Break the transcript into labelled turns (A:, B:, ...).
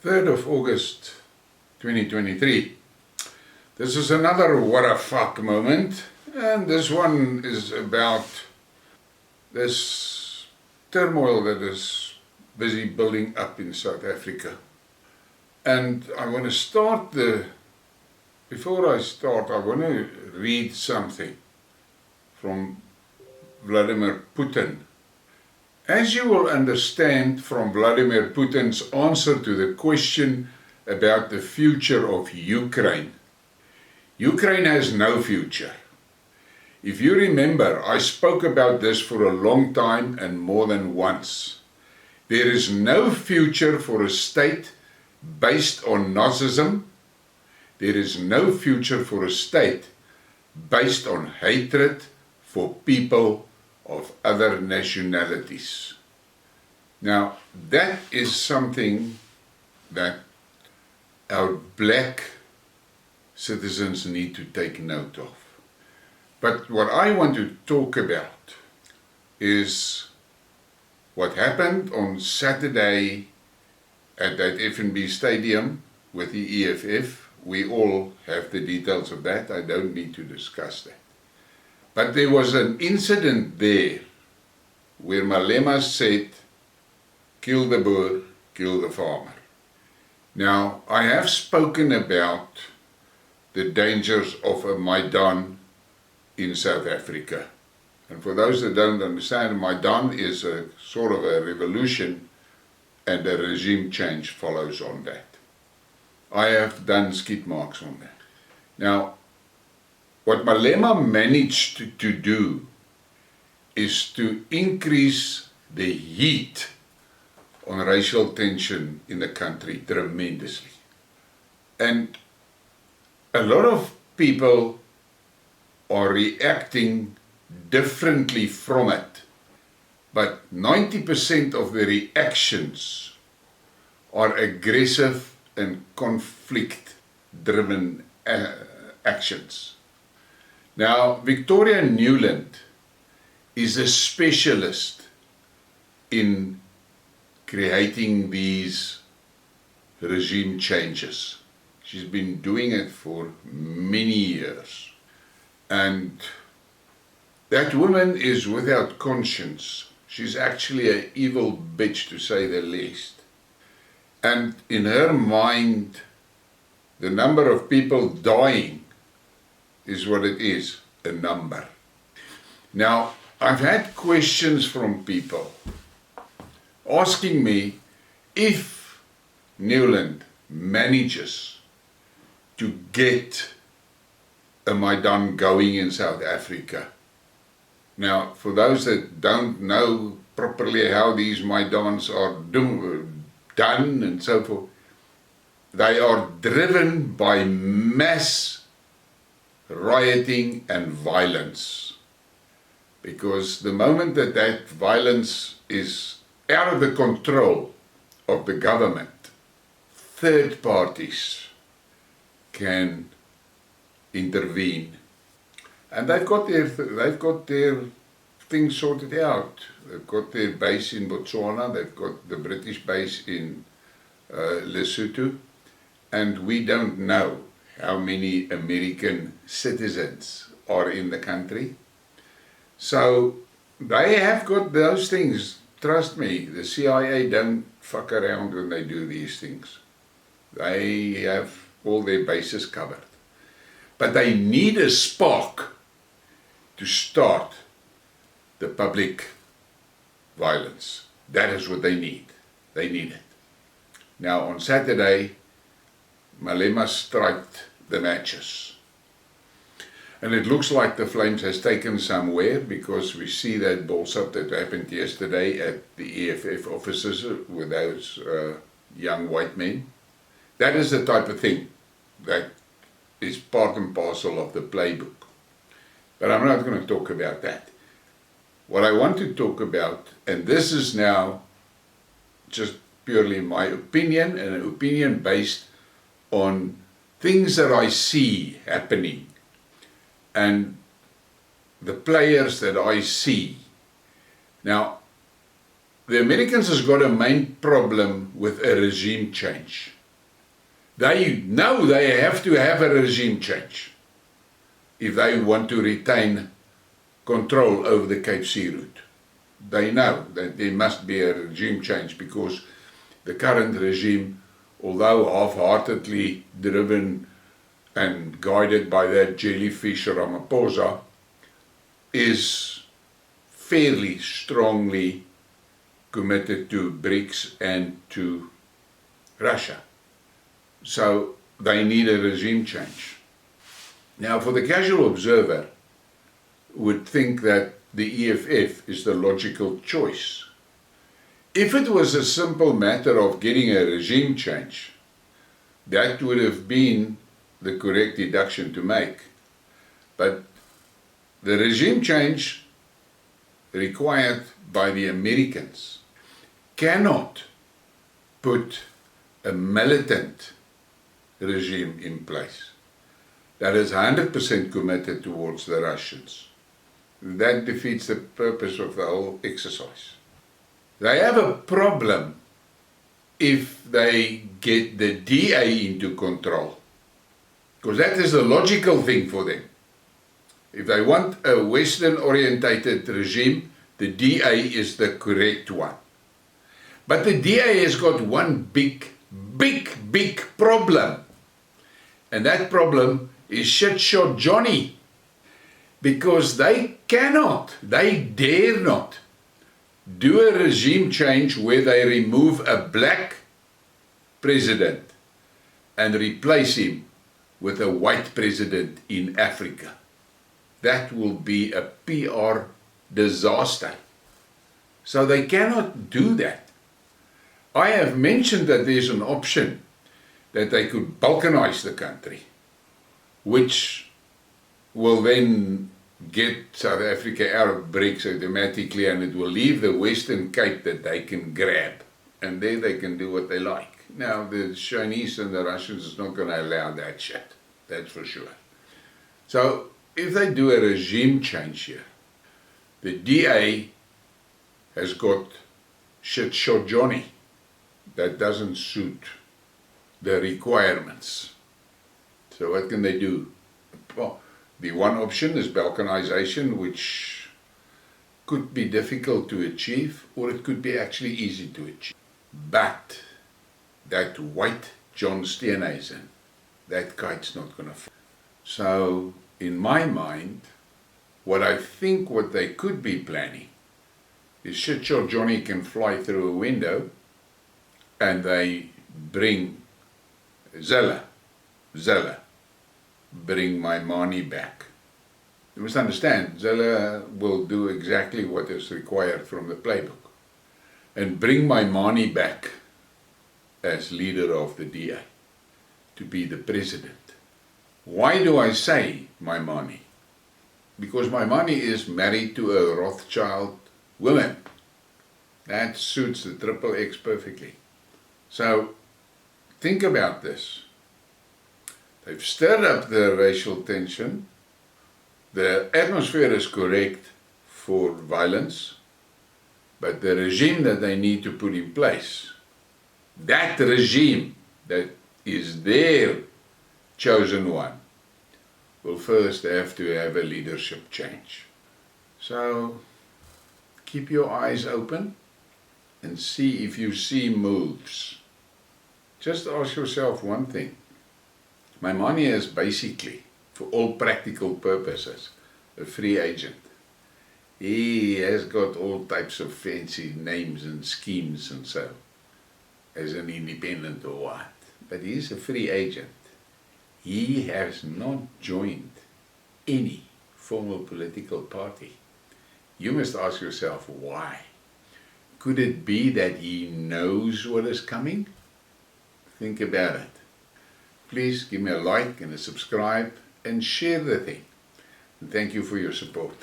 A: 3rd of August 2023. This is another what a fuck moment, and this one is about this turmoil that is busy building up in South Africa. And I want to start before I start, I want to read something from Vladimir Putin. As you will understand from Vladimir Putin's answer to the question about the future of Ukraine, Ukraine has no future. If you remember, I spoke about this for a long time and more than once. There is no future for a state based on Nazism. There is no future for a state based on hatred for people of other nationalities. Now, that is something that our black citizens need to take note of. But what I want to talk about is what happened on Saturday at that FNB stadium with the EFF. We all have the details of that. I don't need to discuss that. But there was an incident there where Malema said, kill the boer, kill the farmer. Now, I have spoken about the dangers of a Maidan in South Africa. And for those that don't understand, Maidan is a sort of a revolution, and a regime change follows on that. I have done Skidmarks on that. Now, what Malema managed to do is to increase the heat on racial tension in the country tremendously. And a lot of people are reacting differently from it, but 90% of the reactions are aggressive and conflict-driven actions. Now, Victoria Nuland is a specialist in creating these regime changes. She's been doing it for many years. And that woman is without conscience. She's actually an evil bitch, to say the least. And in her mind, the number of people dying is what it is, a number. Now, I've had questions from people asking me if Nuland manages to get a Maidan going in South Africa. Now, for those that don't know properly how these Maidans are done and so forth, they are driven by mass rioting and violence, because the moment that violence is out of the control of the government, third parties can intervene, and they've got their things sorted out. They've got their base in Botswana, they've got the British base in Lesotho, and we don't know how many American citizens are in the country. So they have got those things. Trust me, the CIA don't fuck around when they do these things. They have all their bases covered. But they need a spark to start the public violence. That is what they need. They need it. Now, on Saturday, Malema struck the matches. And it looks like the flames has taken somewhere, because we see that bullshit that happened yesterday at the EFF offices with those young white men. That is the type of thing that is part and parcel of the playbook. But I'm not going to talk about that. What I want to talk about, and this is now just purely my opinion, and an opinion based on things that I see happening and the players that I see. Now, the Americans has got a main problem with a regime change. They know they have to have a regime change if they want to retain control over the Cape Sea route. They know that there must be a regime change because the current regime, although half-heartedly driven and guided by that jellyfish Ramaphosa, is fairly strongly committed to BRICS and to Russia. So they need a regime change. Now, for the casual observer, would think that the EFF is the logical choice. If it was a simple matter of getting a regime change, that would have been the correct deduction to make. But the regime change required by the Americans cannot put a militant regime in place that is 100% committed towards the Russians. That defeats the purpose of the whole exercise. They have a problem if they get the DA into control, because that is the logical thing for them. If they want a Western-orientated regime, the DA is the correct one. But the DA has got one big problem. And that problem is shit-shot Johnny. Because they cannot, they dare not do a regime change where they remove a black president and replace him with a white president in Africa. That will be a PR disaster. So they cannot do that. I have mentioned that there's an option that they could balkanize the country, which will then get South Africa out of BRICS automatically, and it will leave the Western Cape that they can grab, and there they can do what they like. Now, the Chinese and the Russians is not going to allow that shit, that's for sure. So, if they do a regime change here, the DA has got shit-shot Johnny that doesn't suit the requirements. So what can they do? Well, the one option is balkanization, which could be difficult to achieve, or it could be actually easy to achieve. But that white John Steenhuisen, that kite's not going to fly. So, in my mind, what I think what they could be planning is shit-shot Johnny can fly through a window and they bring Zella, bring my money back. You must understand, Zella will do exactly what is required from the playbook and bring my money back as leader of the DA to be the president. Why do I say my money? Because my money is married to a Rothschild woman. That suits the Triple X perfectly. So, think about this. They've stirred up the racial tension. The atmosphere is correct for violence, but the regime that they need to put in place, that regime that is their chosen one, will first have to have a leadership change. So, keep your eyes open and see if you see moves. Just ask yourself one thing. Maimane is basically, for all practical purposes, a free agent. He has got all types of fancy names and schemes and so, as an independent or what. But he's a free agent. He has not joined any formal political party. You must ask yourself why. Could it be that he knows what is coming? Think about it. Please give me a like and a subscribe and share the thing. And thank you for your support.